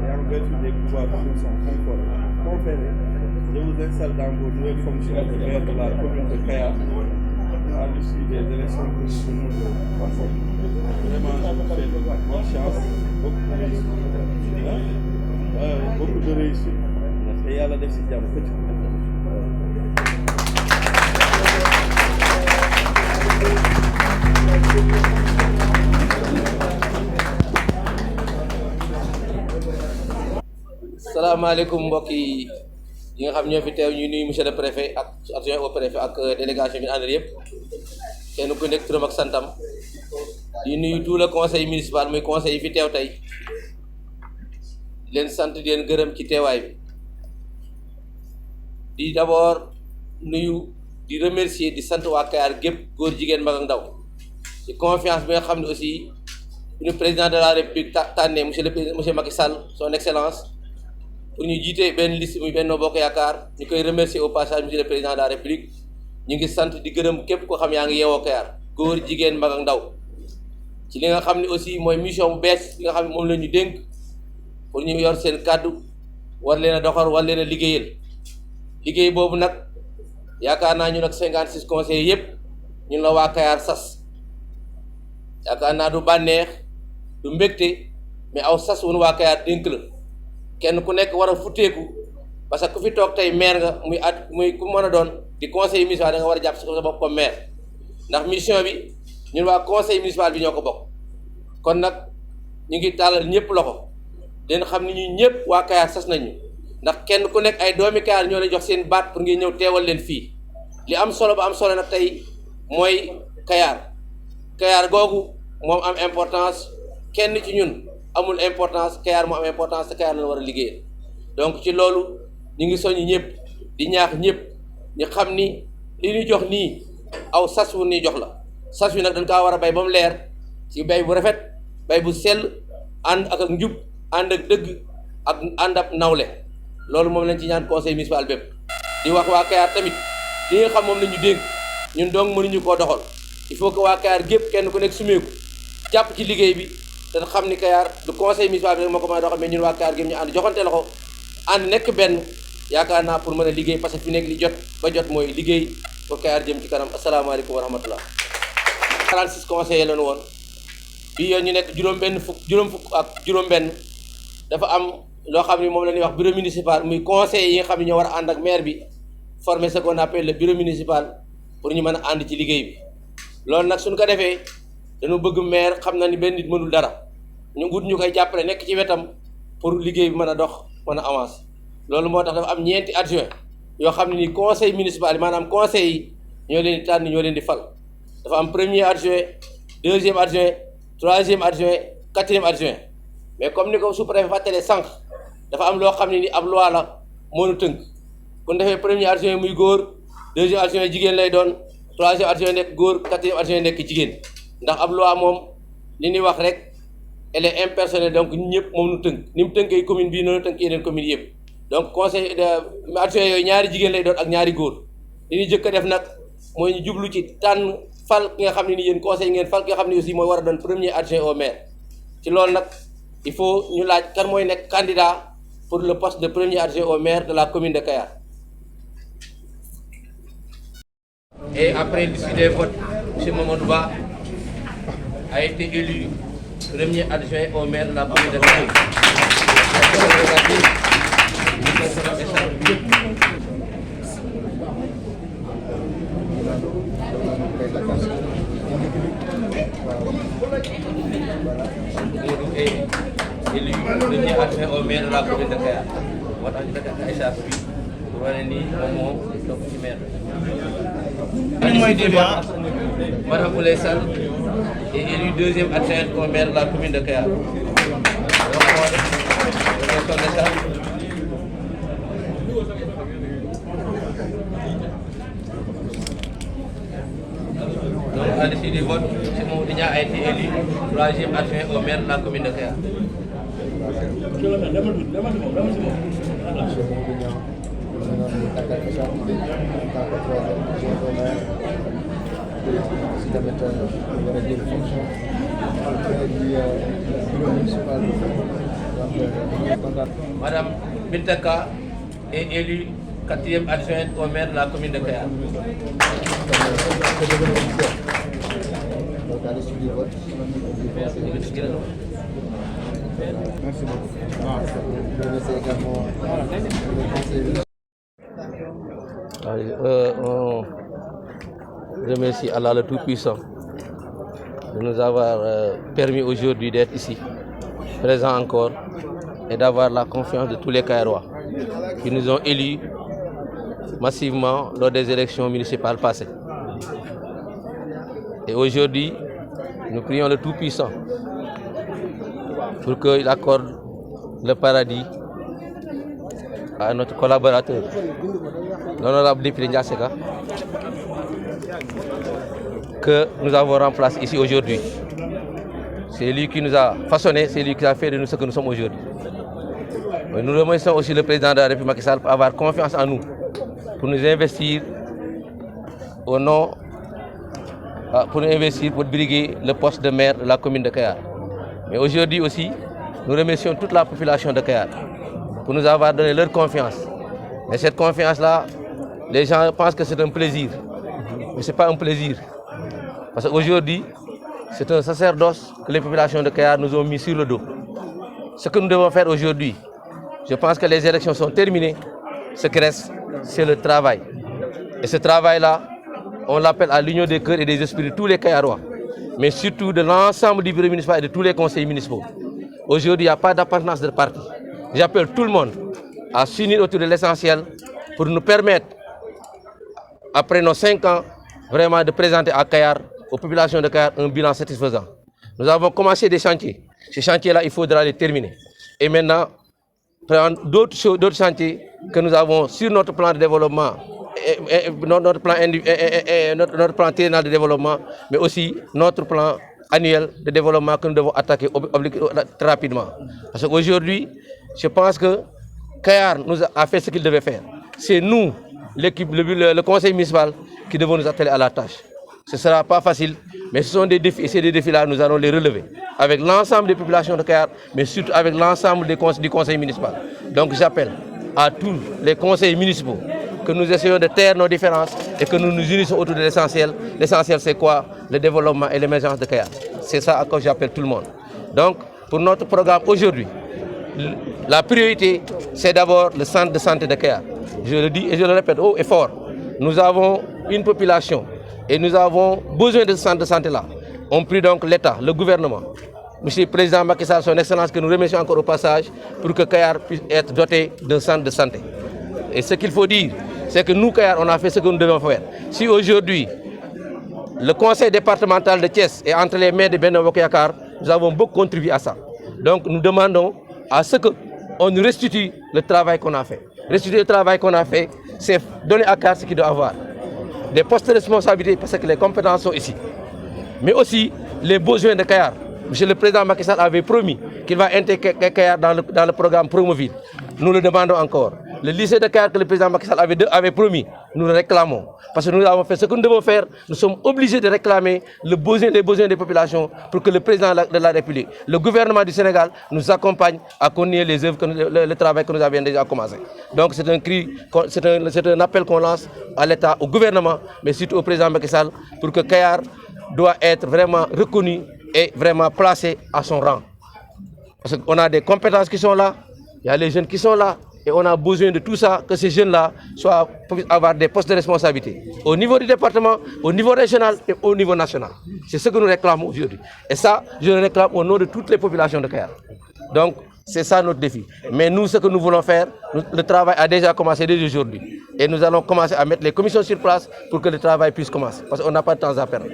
et en vertu des pouvoirs qui nous sont conférés, je vous installe dans vos nouvelles fonctions de maire de la commune de Kayar à l'issue des élections que nous venons de passer. Vraiment, je vous souhaite bonne chance, beaucoup de réussite. Et yàlla def si jàmm këcc. salaamaaleykum mbokk yi nga xam ñoo fi teew ñu nuyu monsieur le préfet ak adjoint au préfet ak délégation bi àndal yëpp kenn ku nekk turam ak santam di nuyu tout le conseil municipal muy conseil yi fi teew tey leen sant di leen gërëm ci teewaay bi di d'abord nuyu di remercier di sant waa Kayar gépp góor jigéen mag ak ndaw ci confiance bi nga xam ne aussi le président de la république tànnee monsieur Macky Sall son excellence pour ñu jiite benn liste muy Benno Bokk Yaakaar ñu koy remercier au passage monsieur le président de la république ñu ngi sant di gërëm képp ko xam yaa ngi yeewoo Kayar góor jigéen mag ak ndaw ci li nga xam ne aussi mooy mission bu bees bi nga xam ne moom la ñu dénk pour ñu yor seen kàddu war leen a doxal war leen a liggéeyal liggéey boobu nag yaakaar naa ñu nag 56 conseillers yëpp ñun la waa Kayar sas yaakaar naa du bànneex du mbégte mais aw sas wunu waa Kayar dénk la kenn ku nekk war a futteeku parce que ku fi toog tey maire nga muy ku mën a doon di conseil municipal da nga war a jàpp si sa bopp comme maire ndax mission bi ñun waa conseil municipal bi ñoo ko bokk kon nag ñu ngi tàllal ñëpp loxo den xam ni ñu ñëpp waa Kayar sas nañu ndax kenn ku nekk ay doomi Kayar ñoo leen jox seen baat pour ngeen ñëw teewal leen fii li am solo ba am solo nag tey mooy Kayar googu moom am importance kenn ci ñun amul importance Kayar moo am importance te Kayar la war a liggéeyal donc ci loolu ñu ngi soññ ñëpp di ñaax ñëpp ñu xam ni li ñu jox nii aw sas wu ñuy jox la sas wi nag dañ kaa war a bay ba mu leer ci bay bu rafet bay bu sell ànd ak njub ànd ak dëgg ak ànd ak nawle loolu moom lañ ci ñaan conseil municipal bépp di wax waa Kayar tamit li nga xam moom la ñu dénk ñun donc mënuñu koo doxal il faut que waa Kayar gépp kenn ku nekk sumeeku jàpp ci liggéey bi te xam ni Kayar du conseil municipal bi rek moo ko mën a doxal mais ñun waa Kayar gépp ñu ànd joxante loxo ànd nekk benn yaakaar naa pour mën a liggéey parce que fi nekk li jot ba jot mooy liggéey pour Kayar jëm ci kanam asalaamaaleykum wa rahmatullah 46 conseillers lañu woon bii yoon ñu nekk juróom fukk ak juróom-benn dafa am loo xam ni moom la ñuy wax bureau municipal muy conseil yi nga xam ne ñoo war a ànd ak maire bi former ce qu'on appelle le bureau municipal pour ñu mën a ànd ci liggéey bi loolu nag suñ ko defee dañu bëgg maire xam na ni benn nit mënul dara ñu wut ñu koy jàppale nekk ci wetam pour liggéey bi mën a dox mën a avancer loolu moo tax dafa am ñeenti adjoint yoo xam ne ni conseil municipal yi maanaam conseil yi ñoo leen di tànn ñoo leen di fal dafa am premier adjoint deuxième adjoint troisième adjoint quatrième adjoint mais comme ni ko sous-préfet fàttalee sànq dafa am loo xam ne ni ab loi la moo ñu tënk bu ñu defee premier adjoint muy góor deuxième adjoint jigéen lay doon troisième adjoint nekk góor quatrième adjoint nekk jigéen ndax ab loi moom li ñuy wax rek elle est impersonnelle donc ñun ñëpp moom nu tënk ni mu tënkee commune bii noonu tënk yeneen commune yëpp donc conseil adjoint yooyu ñaari jigéen lay doon ak ñaari góor li ñuy jëkk a def nag mooy ñu jublu ci tànn fal ki nga xam ne ni yéen conseil ngeen fal ki nga xam ne aussi mooy war a doon premier adjoint au maire ci loolu nag il faut ñu laaj kan mooy nekk candidat pour le poste de premier adjoint au maire de la commune de Kayar. Et après l'issue des votes, M. Mamadou Ba a été élu premier adjoint au maire de la commune de Kayar. Élu premier adjoint au maire de la commune de Kayar. moo tax ñu def ay saako bi pour wane ni moom moo topp ci maire bi. mooy débat Madame Ouleye Sall est élue deuxième adjointe au maire de la commune de Kayar. Donc à l'issue du vote, M. Mamadou Niang a été élu troisième adjoint au maire de la commune de Kayar. si tamit war a jël fonction du bureau municipal bi Madame Bintaka est élue 4e adjointe au maire de la commune de Kayar. Merci On remercie Allah le Tout-Puissant de nous avoir permis aujourd'hui d'être ici, présents encore, et d'avoir la confiance de tous les Kayarois qui nous ont élus massivement lors des élections municipales passées. Et aujourd'hui, nous prions le Tout-Puissant pour qu'il accorde le paradis à notre collaborateur, l'honorable député Ndiasseka, que nous avons remplacé ici aujourd'hui. C'est lui qui nous a façonné, c'est lui qui a fait de nous ce que nous sommes aujourd'hui. Nous remercions aussi le président de la République Macky Sall pour avoir confiance en nous, pour nous investir au nom, pour nous investir pour briguer le poste de maire de la commune de Kayar. Mais aujourd'hui aussi, nous remercions toute la population de Kayar pour nous avoir donné leur confiance. Et cette confiance-là, les gens pensent que c'est un plaisir, mais ce n'est pas un plaisir. Parce qu'aujourd'hui, c'est un sacerdoce que les populations de Kayar nous ont mis sur le dos. Ce que nous devons faire aujourd'hui, je pense que les élections sont terminées. Ce qui reste, c'est le travail. Et ce travail-là, on l'appelle à l'union des cœurs et des esprits de tous les Kayarois, mais surtout de l'ensemble du bureau municipal et de tous les conseils municipaux. Aujourd'hui, il n'y a pas d'appartenance de parti. J'appelle tout le monde à s'unir autour de l'essentiel pour nous permettre, après nos 5 ans, vraiment de présenter à Kayar, aux populations de Kayar, un bilan satisfaisant. Nous avons commencé des chantiers. Ces chantiers-là, il faudra les terminer. Et maintenant, d'autres chantiers que nous avons sur notre plan de développement, notre plan triennal de développement, mais aussi notre plan annuel de développement que nous devons attaquer très rapidement. Parce qu'aujourd'hui, je pense que Kayar nous a fait ce qu'il devait faire. C'est nous, l'équipe, le conseil municipal, qui devons nous atteler à la tâche. Ce ne sera pas facile, mais ce sont des défis, et ces défis-là, nous allons les relever avec l'ensemble des populations de Kayar, mais surtout avec l'ensemble du conseil municipal. Donc j'appelle à tous les conseils municipaux que nous essayons de taire nos différences et que nous nous unissons autour de l'essentiel. L'essentiel, c'est quoi? Le développement et l'émergence de Kayar. C'est ça à quoi j'appelle tout le monde. Donc, pour notre programme aujourd'hui, la priorité, c'est d'abord le centre de santé de Kayar. Je le dis et je le répète haut et fort. Nous avons une population et nous avons besoin de ce centre de santé-là. On prie donc l'État, le gouvernement, Monsieur le Président Macky Sall, son Excellence, que nous remercions encore au passage, pour que Kayar puisse être doté d'un centre de santé. Et ce qu'il faut dire, c'est que nous, Kayar, on a fait ce que nous devons faire. Si aujourd'hui, le conseil départemental de Thiès est entre les mains de Benno Bokk Yakaar, nous avons beaucoup contribué à ça. Donc nous demandons à ce qu'on nous restitue le travail qu'on a fait. Restituer le travail qu'on a fait, c'est donner à Kayar ce qu'il doit avoir. Des postes de responsabilité parce que les compétences sont ici. Mais aussi les besoins de Kayar. Monsieur le Président Macky Sall avait promis qu'il va intégrer Kayar dans le programme Promoville. Nous le demandons encore. Le lycée de Kayar que le Président Macky Sall avait promis, nous le réclamons. Parce que nous avons fait ce que nous devons faire. Nous sommes obligés de réclamer les besoins des populations pour que le Président de la République, le gouvernement du Sénégal, nous accompagne à continuer les œuvres, le travail que nous avions déjà commencé. Donc c'est un cri, c'est un appel qu'on lance à l'État, au gouvernement, mais surtout au Président Macky Sall, pour que Kayar doit être vraiment reconnu et vraiment placé à son rang. Parce qu'on a des compétences qui sont là, il y a les jeunes qui sont là, et on a besoin de tout ça, que ces jeunes-là puissent avoir des postes de responsabilité. Au niveau du département, au niveau régional et au niveau national. C'est ce que nous réclamons aujourd'hui. Et ça, je le réclame au nom de toutes les populations de Kayar. Donc, c'est ça notre défi. Mais nous, ce que nous voulons faire, le travail a déjà commencé dès aujourd'hui. Et nous allons commencer à mettre les commissions sur place pour que le travail puisse commencer. Parce qu'on n'a pas de temps à perdre.